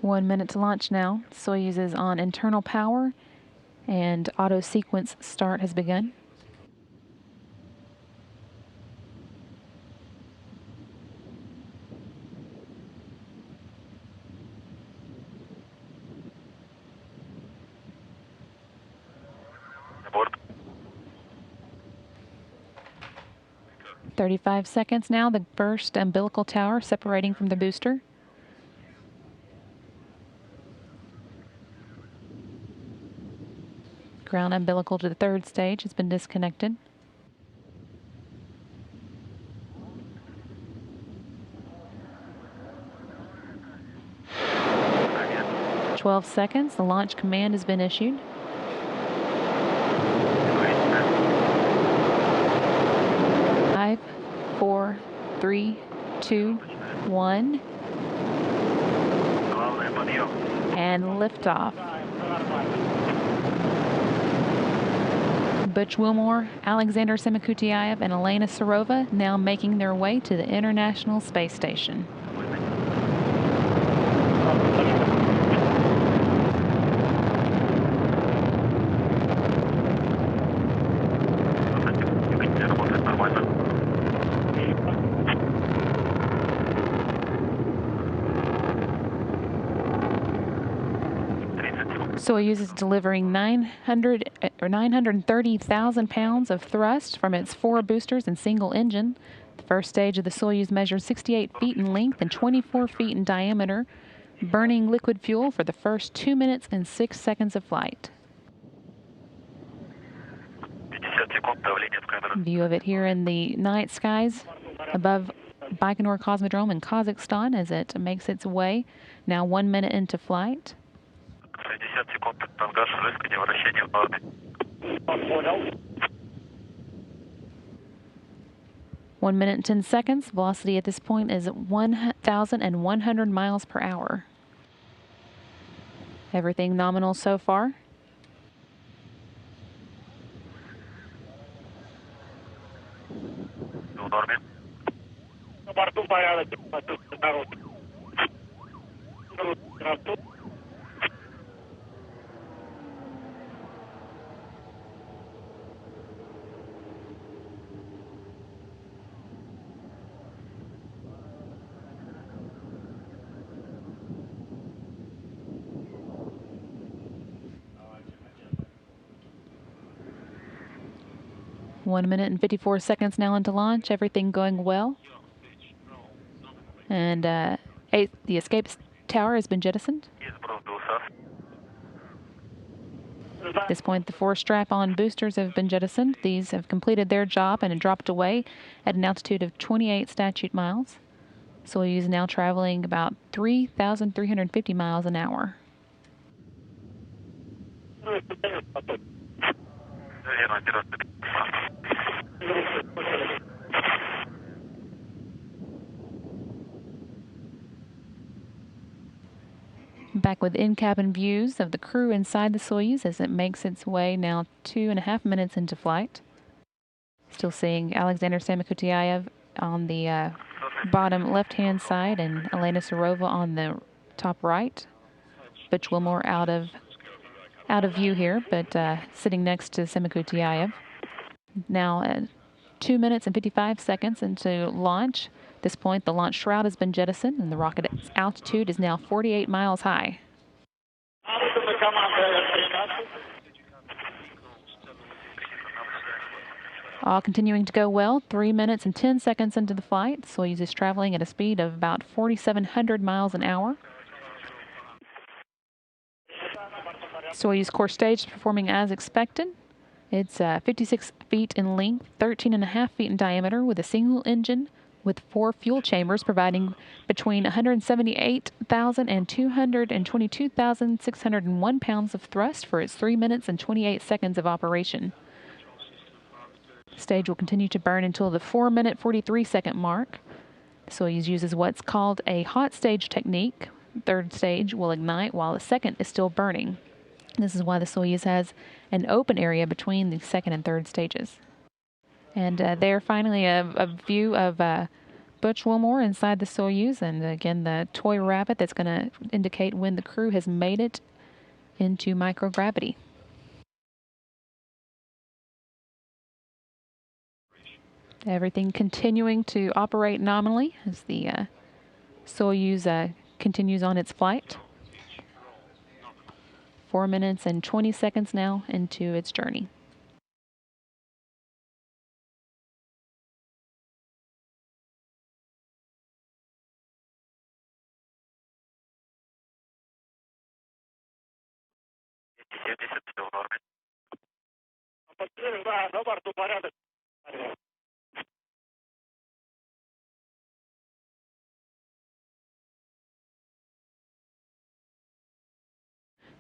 1 minute to launch now. Soyuz is on internal power, and auto sequence start has begun. Abort. 35 seconds now, the first umbilical tower separating from the booster. Ground umbilical to the third stage has been disconnected. 12 seconds, the launch command has been issued. Five, 4, 3, 2, 1. And liftoff. Butch Wilmore, Alexander Semikutyaev, and Elena Serova now making their way to the International Space Station. Soyuz is delivering 930,000 pounds of thrust from its 4 boosters and single engine. The first stage of the Soyuz measures 68 feet in length and 24 feet in diameter, burning liquid fuel for the first 2 minutes and 6 seconds of flight. View of it here in the night skies above Baikonur Cosmodrome in Kazakhstan as it makes its way, now 1 minute into flight. 1 minute and 10 seconds. Velocity at this point is 1,100 miles per hour. Everything nominal so far. One minute and 54 seconds now into launch. Everything going well. And the escape tower has been jettisoned. At this point, the 4 strap-on boosters have been jettisoned. These have completed their job and dropped away at an altitude of 28 statute miles. Soyuz is now traveling about 3,350 miles an hour. Back with in-cabin views of the crew inside the Soyuz as it makes its way now 2.5 minutes into flight. Still seeing Alexander Semikutyaev on the bottom left-hand side and Elena Serova on the top right. Butch Wilmore out of view here, but sitting next to Semikutyaev. Now 2 minutes and 55 seconds into launch. At this point, the launch shroud has been jettisoned, and the rocket's altitude is now 48 miles high. All continuing to go well. 3 minutes and 10 seconds into the flight. Soyuz is traveling at a speed of about 4,700 miles an hour. Soyuz core stage is performing as expected. It's 56 feet in length, 13.5 feet in diameter, with a single engine with 4 fuel chambers providing between 178,000 and 222,601 pounds of thrust for its 3 minutes and 28 seconds of operation. The stage will continue to burn until the 4-minute, 43-second mark. Soyuz uses what's called a hot stage technique. The third stage will ignite while the second is still burning. This is why the Soyuz has an open area between the second and third stages. And there, finally, a view of Butch Wilmore inside the Soyuz, and again the toy rabbit that's going to indicate when the crew has made it into microgravity. Everything continuing to operate nominally as the Soyuz continues on its flight. 4 minutes and 20 seconds now into its journey.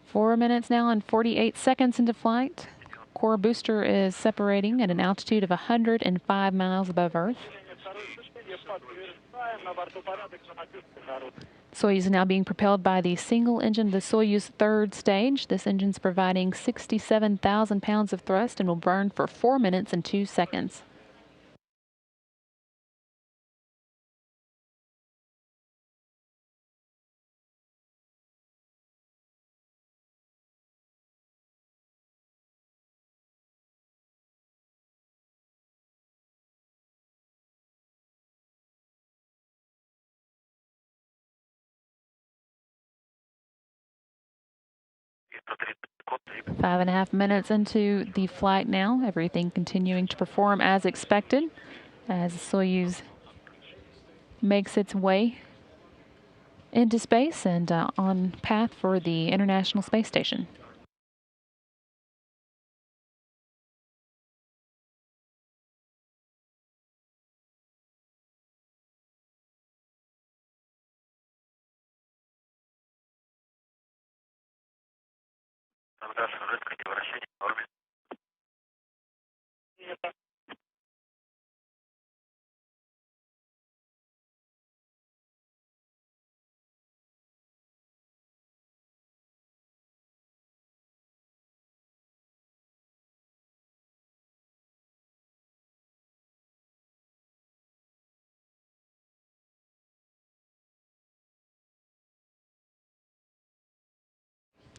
Four minutes now and 48 seconds into flight. Core booster is separating at an altitude of 105 miles above Earth. Soyuz is now being propelled by the single engine of the Soyuz third stage. This engine is providing 67,000 pounds of thrust and will burn for 4 minutes and 2 seconds. Five and a half minutes into the flight now. Everything continuing to perform as expected as Soyuz makes its way into space and on path for the International Space Station.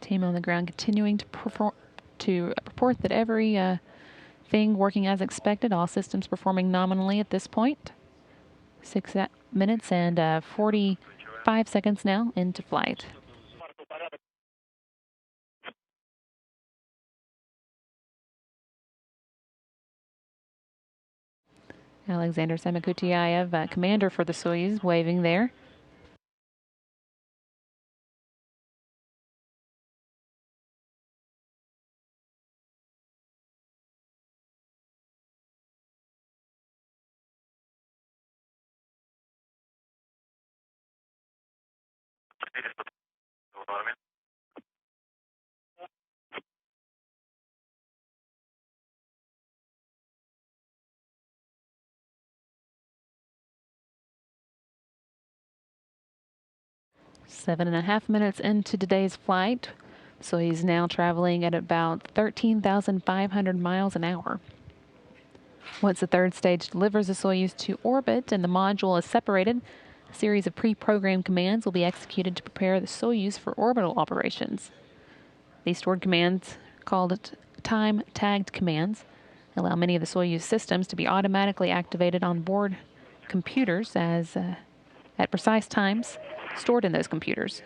Team on the ground continuing to report that every thing working as expected. All systems performing nominally at this point. 6 minutes and 45 seconds now into flight. Alexander Samokutyaev, commander for the Soyuz, waving there. Seven and a half minutes into today's flight. So he's now traveling at about 13,500 miles an hour. Once the third stage delivers the Soyuz to orbit and the module is separated, a series of pre-programmed commands will be executed to prepare the Soyuz for orbital operations. These stored commands, called time-tagged commands, allow many of the Soyuz systems to be automatically activated on board computers as at precise times stored in those computers.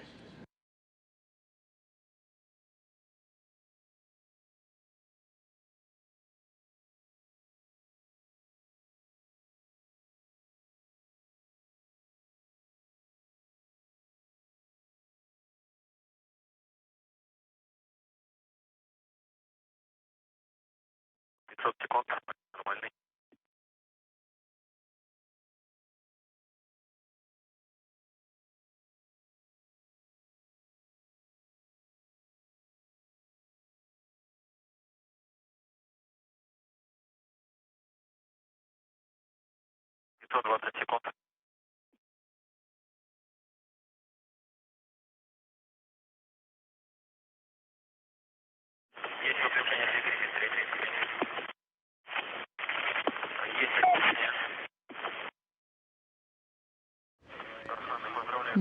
Нормальный.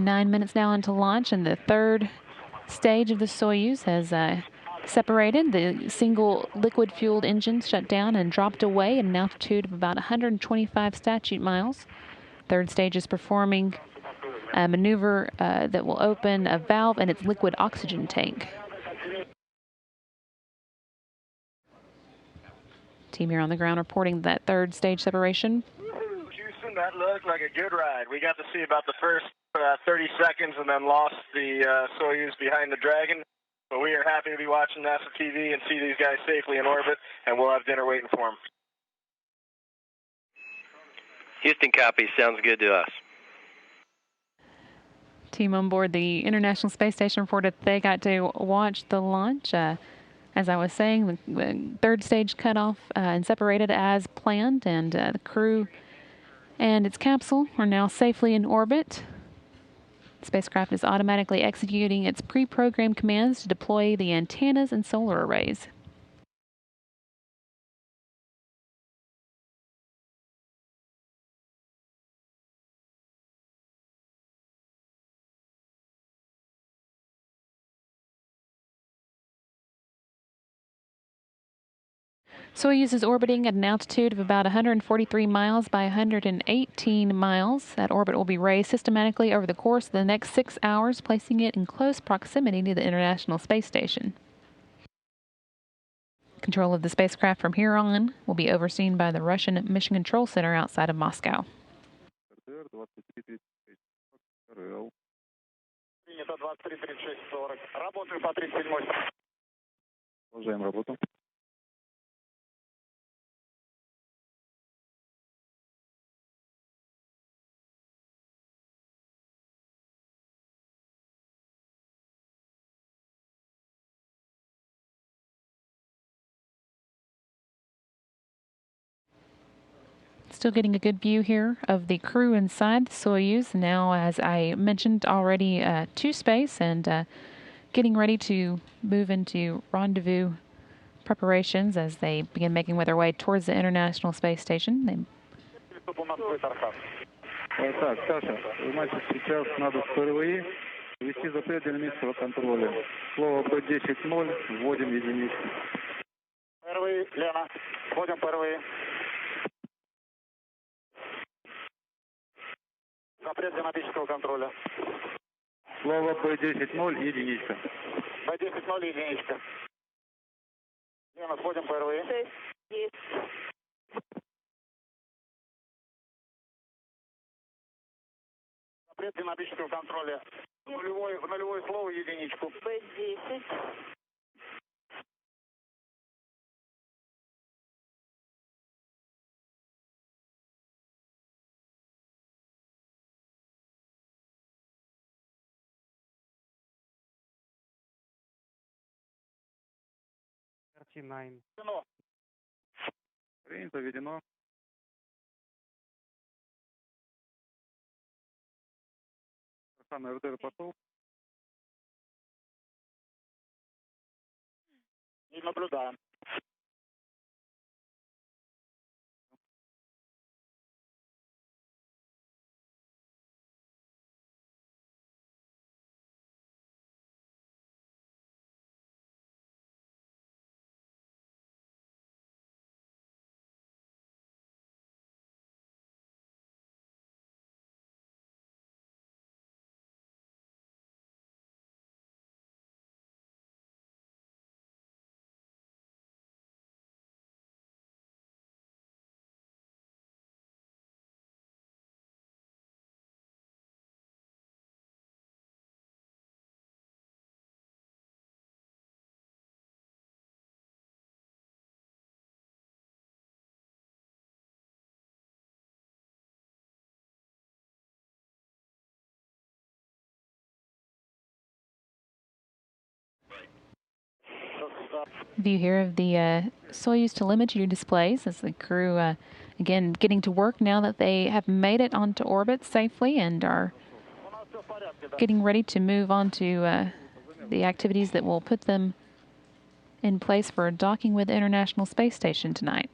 9 minutes now into launch, and the third stage of the Soyuz has separated. The single liquid-fueled engine shut down and dropped away at an altitude of about 125 statute miles. Third stage is performing a maneuver that will open a valve in its liquid oxygen tank. Team here on the ground reporting that third stage separation. Houston, that looked like a good ride. We got to see about the first 30 seconds and then lost the Soyuz behind the Dragon. But we are happy to be watching NASA TV and see these guys safely in orbit, and we'll have dinner waiting for them. Houston, copy. Sounds good to us. Team on board the International Space Station reported they got to watch the launch. As I was saying, the third stage cut off and separated as planned, and the crew and its capsule are now safely in orbit. The spacecraft is automatically executing its pre-programmed commands to deploy the antennas and solar arrays. Soyuz is orbiting at an altitude of about 143 miles by 118 miles. That orbit will be raised systematically over the course of the next 6 hours, placing it in close proximity to the International Space Station. Control of the spacecraft from here on will be overseen by the Russian Mission Control Center outside of Moscow. Still getting a good view here of the crew inside the Soyuz. Now, as I mentioned already, to space and getting ready to move into rendezvous preparations as they begin making their way towards the International Space Station. Так, Саша, значит, сейчас надо впервые ввести за пределами местного контроля. Слово B10-0, вводим единицу. Впервые, Лена, вводим впервые. Запрет динамического контроля. Слово B10-0, единица. B10-0, единичка. Лена, входим впервые. 6, 10. Запрет динамического контроля. В нулевое слово единичку. B10. Принято, введено. Охрана РДР пошел. И наблюдаем. View here of the Soyuz telemetry displays as the crew, again, getting to work now that they have made it onto orbit safely and are getting ready to move on to the activities that will put them in place for docking with the International Space Station tonight.